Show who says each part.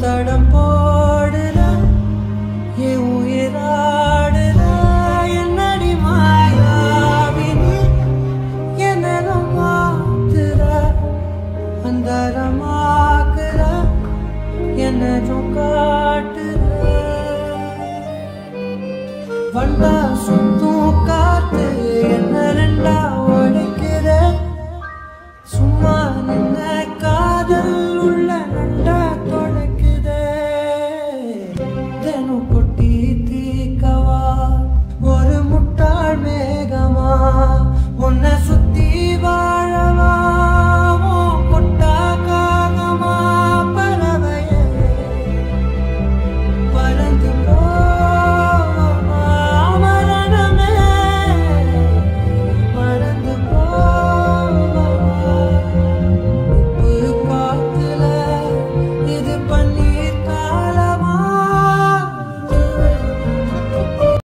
Speaker 1: தடம் போடுற என் உயிராடுற என்னடி மாயாவினி என்ன மாத்துற அந்தரமாக்குற என்னும் காட்டுற வண்டா சுத்தும் காத்து என்ன ரெண்டா